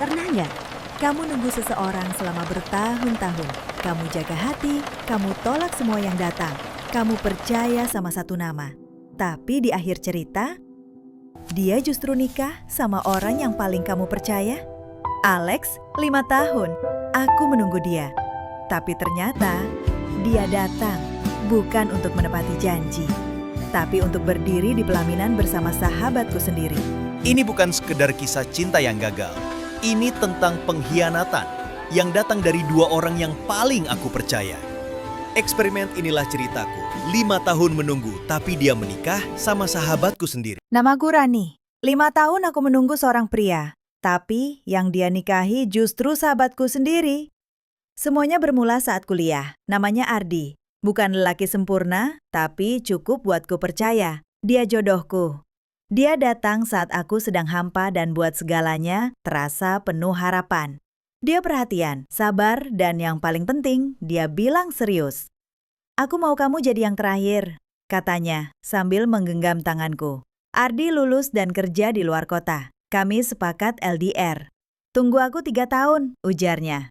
Pernah nggak kamu nunggu seseorang selama bertahun-tahun? Kamu jaga hati, kamu tolak semua yang datang. Kamu percaya sama satu nama. Tapi di akhir cerita, dia justru nikah sama orang yang paling kamu percaya? Alex, 5 tahun. Aku menunggu dia. Tapi ternyata dia datang bukan untuk menepati janji, tapi untuk berdiri di pelaminan bersama sahabatku sendiri. Ini bukan sekedar kisah cinta yang gagal. Ini tentang pengkhianatan yang datang dari dua orang yang paling aku percaya. Eksperimen inilah ceritaku. 5 tahun menunggu, tapi dia menikah sama sahabatku sendiri. Namaku Rani. 5 tahun aku menunggu seorang pria, tapi yang dia nikahi justru sahabatku sendiri. Semuanya bermula saat kuliah. Namanya Ardi. Bukan lelaki sempurna, tapi cukup buatku percaya. Dia jodohku. Dia datang saat aku sedang hampa dan buat segalanya terasa penuh harapan. Dia perhatian, sabar, dan yang paling penting, dia bilang serius. Aku mau kamu jadi yang terakhir, katanya sambil menggenggam tanganku. Ardi lulus dan kerja di luar kota. Kami sepakat LDR. Tunggu aku 3 tahun, ujarnya.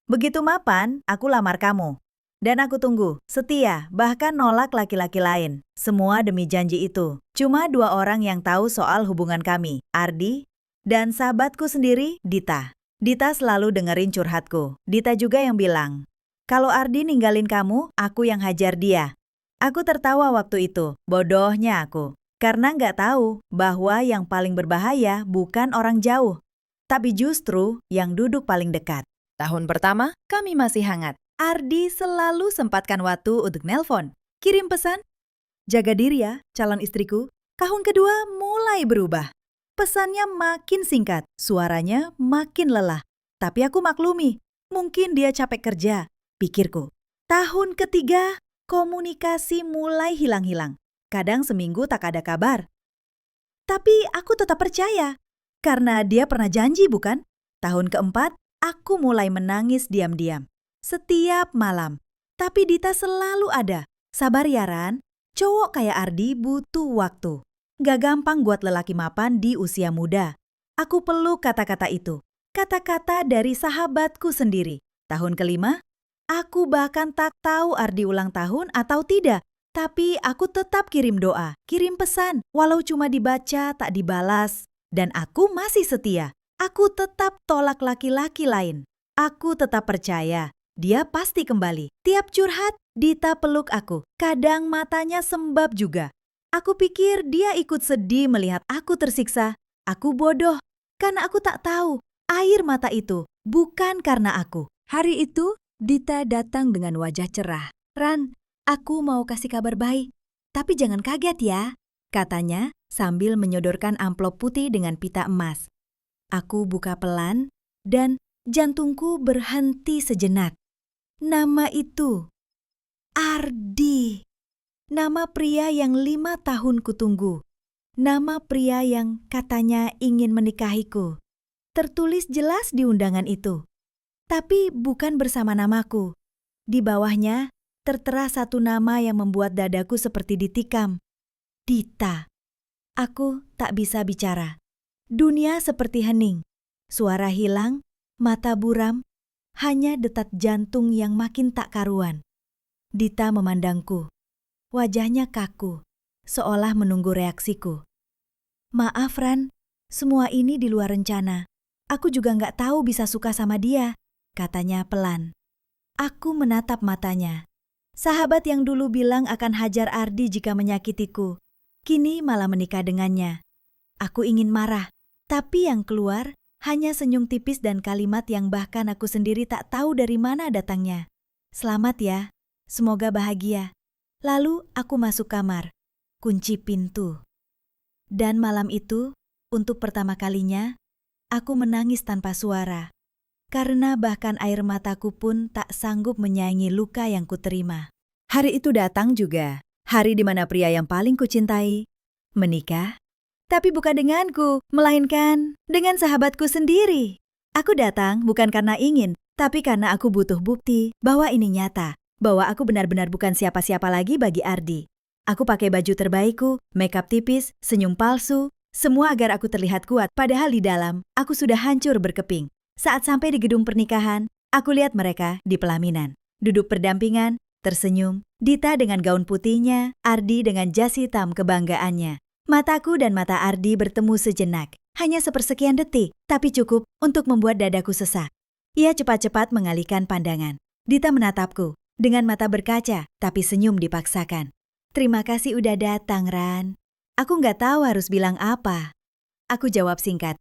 Begitu mapan, aku lamar kamu. Dan aku tunggu, setia, bahkan nolak laki-laki lain. Semua demi janji itu. Cuma 2 orang yang tahu soal hubungan kami, Ardi dan sahabatku sendiri, Dita. Dita selalu dengerin curhatku. Dita juga yang bilang, kalau Ardi ninggalin kamu, aku yang hajar dia. Aku tertawa waktu itu, bodohnya aku. Karena nggak tahu bahwa yang paling berbahaya bukan orang jauh, tapi justru yang duduk paling dekat. Tahun pertama, kami masih hangat. Ardi selalu sempatkan waktu untuk nelpon, kirim pesan. Jaga diri ya, calon istriku. Tahun kedua mulai berubah. Pesannya makin singkat, suaranya makin lelah. Tapi aku maklumi, mungkin dia capek kerja, pikirku. Tahun ketiga, komunikasi mulai hilang-hilang. Kadang seminggu tak ada kabar. Tapi aku tetap percaya, karena dia pernah janji bukan? Tahun keempat, aku mulai menangis diam-diam. Setiap malam. Tapi Dita selalu ada. Sabar ya Ran, cowok kayak Ardi butuh waktu. Gak gampang buat lelaki mapan di usia muda. Aku peluk kata-kata itu. Kata-kata dari sahabatku sendiri. Tahun kelima, aku bahkan tak tahu Ardi ulang tahun atau tidak. Tapi aku tetap kirim doa, kirim pesan. Walau cuma dibaca, tak dibalas. Dan aku masih setia. Aku tetap tolak laki-laki lain. Aku tetap percaya. Dia pasti kembali. Tiap curhat, Dita peluk aku. Kadang matanya sembab juga. Aku pikir dia ikut sedih melihat aku tersiksa. Aku bodoh, karena aku tak tahu. Air mata itu bukan karena aku. Hari itu, Dita datang dengan wajah cerah. Ran, aku mau kasih kabar baik. Tapi jangan kaget ya, katanya sambil menyodorkan amplop putih dengan pita emas. Aku buka pelan dan jantungku berhenti sejenak. Nama itu, Ardi. Nama pria yang 5 tahun kutunggu. Nama pria yang katanya ingin menikahiku. Tertulis jelas di undangan itu. Tapi bukan bersama namaku. Di bawahnya tertera satu nama yang membuat dadaku seperti ditikam. Dita. Aku tak bisa bicara. Dunia seperti hening. Suara hilang, mata buram. Hanya detak jantung yang makin tak karuan. Dita memandangku. Wajahnya kaku, seolah menunggu reaksiku. Maaf Ran, semua ini di luar rencana. Aku juga nggak tahu bisa suka sama dia, katanya pelan. Aku menatap matanya. Sahabat yang dulu bilang akan hajar Ardi jika menyakitiku, kini malah menikah dengannya. Aku ingin marah, tapi yang keluar hanya senyum tipis dan kalimat yang bahkan aku sendiri tak tahu dari mana datangnya. Selamat ya, semoga bahagia. Lalu aku masuk kamar, kunci pintu. Dan malam itu, untuk pertama kalinya, aku menangis tanpa suara. Karena bahkan air mataku pun tak sanggup menyaingi luka yang kuterima. Hari itu datang juga, hari di mana pria yang paling kucintai menikah. Tapi bukan denganku, melainkan dengan sahabatku sendiri. Aku datang bukan karena ingin, tapi karena aku butuh bukti bahwa ini nyata, bahwa aku benar-benar bukan siapa-siapa lagi bagi Ardi. Aku pakai baju terbaikku, makeup tipis, senyum palsu, Semua agar aku terlihat kuat, padahal di dalam, aku sudah hancur berkeping. Saat sampai di gedung pernikahan, aku lihat mereka di pelaminan. Duduk berdampingan, tersenyum. Dita dengan gaun putihnya, Ardi dengan jas hitam kebanggaannya. Mataku dan mata Ardi bertemu sejenak. Hanya sepersekian detik, tapi cukup untuk membuat dadaku sesak. Ia cepat-cepat mengalihkan pandangan. Dita menatapku, dengan mata berkaca, tapi senyum dipaksakan. Terima kasih udah datang, Ran. Aku nggak tahu harus bilang apa. Aku jawab singkat.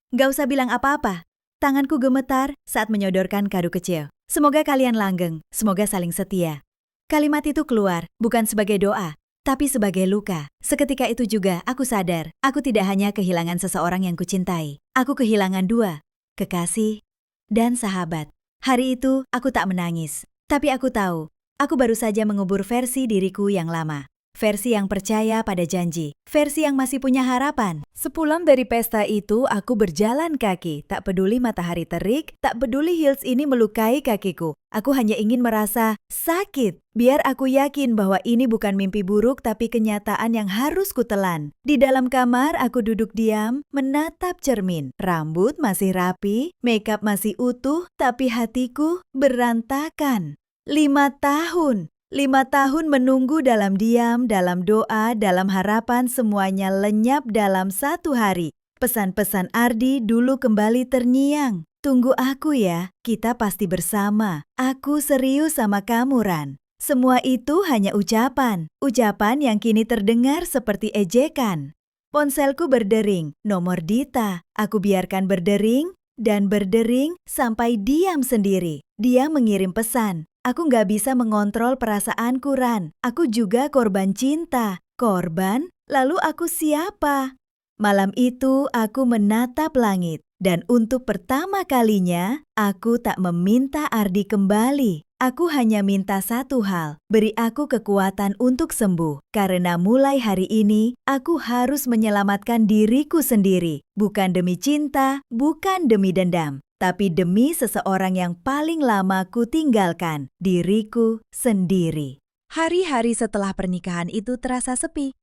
Nggak usah bilang apa-apa. Tanganku gemetar saat menyodorkan kado kecil. Semoga kalian langgeng, semoga saling setia. Kalimat itu keluar bukan sebagai doa, tapi sebagai luka. Seketika itu juga aku sadar, aku tidak hanya kehilangan seseorang yang kucintai. Aku kehilangan dua, kekasih dan sahabat. Hari itu aku tak menangis, tapi aku tahu, aku baru saja mengubur versi diriku yang lama. Versi yang percaya pada janji, versi yang masih punya harapan. Sepulang dari pesta itu, aku berjalan kaki. Tak peduli matahari terik, tak peduli heels ini melukai kakiku. Aku hanya ingin merasa sakit. Biar aku yakin bahwa ini bukan mimpi buruk tapi kenyataan yang harus kutelan. Di dalam kamar, aku duduk diam, menatap cermin. Rambut masih rapi, makeup masih utuh, tapi hatiku berantakan. 5 tahun. 5 tahun menunggu dalam diam, dalam doa, dalam harapan semuanya lenyap dalam satu hari. Pesan-pesan Ardi dulu kembali terngiang. Tunggu aku ya, kita pasti bersama. Aku serius sama kamu, Ran. Semua itu hanya ucapan. Ucapan yang kini terdengar seperti ejekan. Ponselku berdering, nomor Dita. Aku biarkan berdering dan berdering sampai diam sendiri. Dia mengirim pesan. Aku nggak bisa mengontrol perasaanku, Ran. Aku juga korban cinta. Korban? Lalu aku siapa? Malam itu aku menatap langit. Dan untuk pertama kalinya, aku tak meminta Ardi kembali. Aku hanya minta satu hal, beri aku kekuatan untuk sembuh. Karena mulai hari ini, aku harus menyelamatkan diriku sendiri. Bukan demi cinta, bukan demi dendam. Tapi demi seseorang yang paling lama ku tinggalkan, diriku sendiri. Hari-hari setelah pernikahan itu terasa sepi.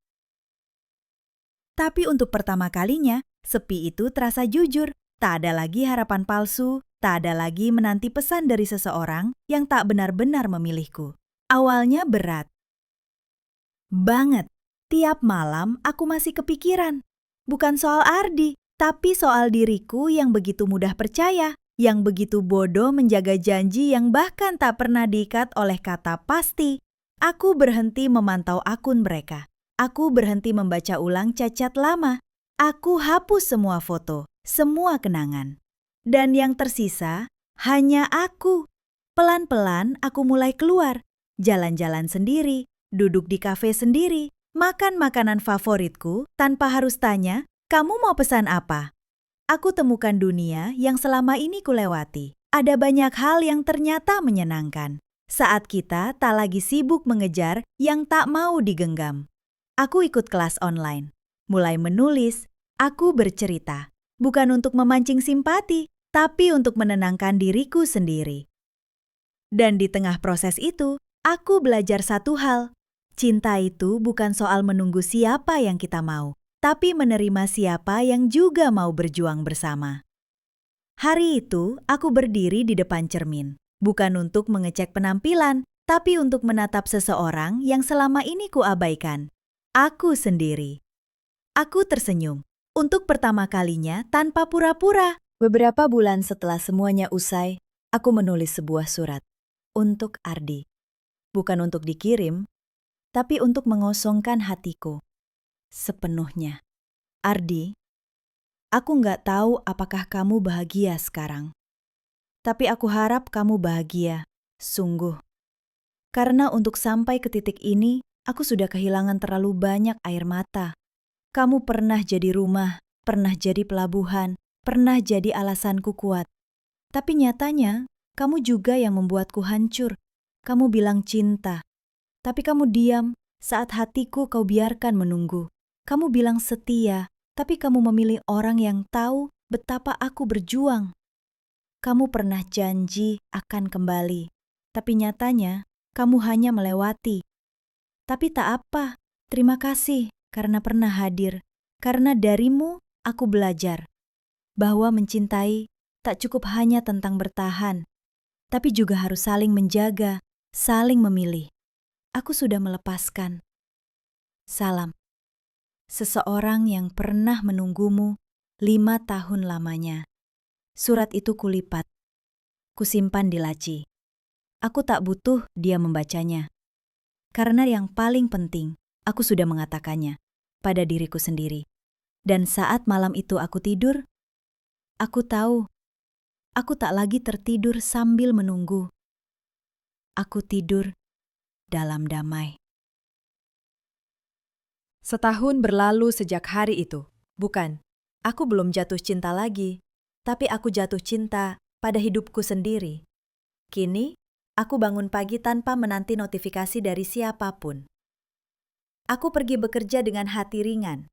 Tapi untuk pertama kalinya, sepi itu terasa jujur. Tak ada lagi harapan palsu, tak ada lagi menanti pesan dari seseorang yang tak benar-benar memilihku. Awalnya berat. Banget. Tiap malam aku masih kepikiran. Bukan soal Ardi, tapi soal diriku yang begitu mudah percaya, yang begitu bodoh menjaga janji yang bahkan tak pernah diikat oleh kata pasti. Aku berhenti memantau akun mereka. Aku berhenti membaca ulang cacat lama. Aku hapus semua foto, semua kenangan. Dan yang tersisa hanya aku. Pelan-pelan aku mulai keluar, jalan-jalan sendiri, duduk di kafe sendiri, makan makanan favoritku tanpa harus tanya, kamu mau pesan apa? Aku temukan dunia yang selama ini kulewati. Ada banyak hal yang ternyata menyenangkan. Saat kita tak lagi sibuk mengejar yang tak mau digenggam. Aku ikut kelas online. Mulai menulis, aku bercerita. Bukan untuk memancing simpati, tapi untuk menenangkan diriku sendiri. Dan di tengah proses itu, aku belajar satu hal. Cinta itu bukan soal menunggu siapa yang kita mau, tapi menerima siapa yang juga mau berjuang bersama. Hari itu, aku berdiri di depan cermin. Bukan untuk mengecek penampilan, tapi untuk menatap seseorang yang selama ini kuabaikan. Aku sendiri. Aku tersenyum. Untuk pertama kalinya tanpa pura-pura. Beberapa bulan setelah semuanya usai, aku menulis sebuah surat. Untuk Ardi. Bukan untuk dikirim, tapi untuk mengosongkan hatiku. Sepenuhnya. Ardi, aku nggak tahu apakah kamu bahagia sekarang. Tapi aku harap kamu bahagia, sungguh. Karena untuk sampai ke titik ini, aku sudah kehilangan terlalu banyak air mata. Kamu pernah jadi rumah, pernah jadi pelabuhan, pernah jadi alasanku kuat. Tapi nyatanya, kamu juga yang membuatku hancur. Kamu bilang cinta, tapi kamu diam saat hatiku kau biarkan menunggu. Kamu bilang setia, tapi kamu memilih orang yang tahu betapa aku berjuang. Kamu pernah janji akan kembali, tapi nyatanya kamu hanya melewati. Tapi tak apa, terima kasih karena pernah hadir. Karena darimu aku belajar bahwa mencintai tak cukup hanya tentang bertahan, tapi juga harus saling menjaga, saling memilih. Aku sudah melepaskan. Salam. Seseorang yang pernah menunggumu 5 tahun lamanya. Surat itu kulipat. Kusimpan di laci. Aku tak butuh dia membacanya. Karena yang paling penting, aku sudah mengatakannya pada diriku sendiri. Dan saat malam itu aku tidur, aku tahu, aku tak lagi tertidur sambil menunggu. Aku tidur dalam damai. Setahun berlalu sejak hari itu. Bukan, aku belum jatuh cinta lagi, tapi aku jatuh cinta pada hidupku sendiri. Kini, aku bangun pagi tanpa menanti notifikasi dari siapapun. Aku pergi bekerja dengan hati ringan,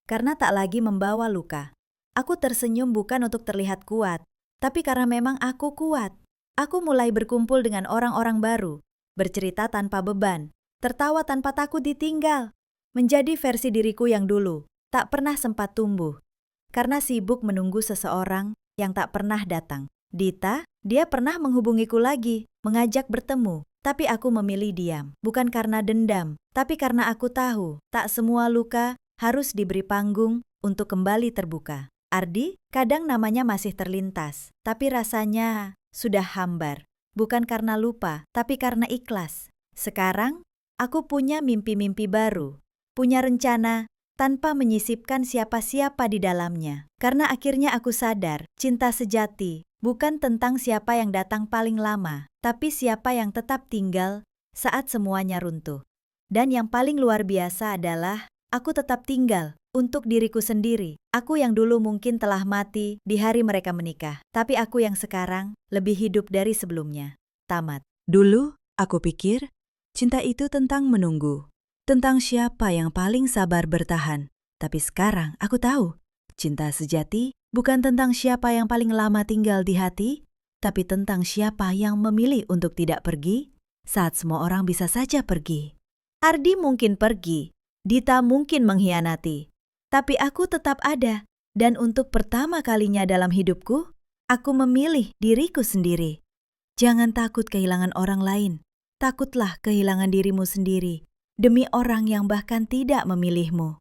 karena tak lagi membawa luka. Aku tersenyum bukan untuk terlihat kuat, tapi karena memang aku kuat. Aku mulai berkumpul dengan orang-orang baru, bercerita tanpa beban, tertawa tanpa takut ditinggal. Menjadi versi diriku yang dulu, tak pernah sempat tumbuh. Karena sibuk menunggu seseorang yang tak pernah datang. Dita, dia pernah menghubungiku lagi, mengajak bertemu. Tapi aku memilih diam, bukan karena dendam, tapi karena aku tahu tak semua luka harus diberi panggung untuk kembali terbuka. Ardi, kadang namanya masih terlintas, tapi rasanya sudah hambar. Bukan karena lupa, tapi karena ikhlas. Sekarang, aku punya mimpi-mimpi baru, punya rencana tanpa menyisipkan siapa-siapa di dalamnya. Karena akhirnya aku sadar, cinta sejati bukan tentang siapa yang datang paling lama, tapi siapa yang tetap tinggal saat semuanya runtuh. Dan yang paling luar biasa adalah, aku tetap tinggal untuk diriku sendiri. Aku yang dulu mungkin telah mati di hari mereka menikah, tapi aku yang sekarang lebih hidup dari sebelumnya. Tamat. Dulu, aku pikir cinta itu tentang menunggu, tentang siapa yang paling sabar bertahan. Tapi sekarang aku tahu, cinta sejati bukan tentang siapa yang paling lama tinggal di hati, tapi tentang siapa yang memilih untuk tidak pergi saat semua orang bisa saja pergi. Ardi mungkin pergi, Dita mungkin mengkhianati, tapi aku tetap ada. Dan untuk pertama kalinya dalam hidupku, aku memilih diriku sendiri. Jangan takut kehilangan orang lain. Takutlah kehilangan dirimu sendiri demi orang yang bahkan tidak memilihmu.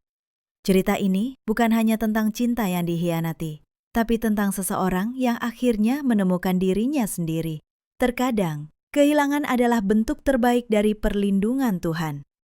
Cerita ini bukan hanya tentang cinta yang dikhianati, tapi tentang seseorang yang akhirnya menemukan dirinya sendiri. Terkadang, kehilangan adalah bentuk terbaik dari perlindungan Tuhan.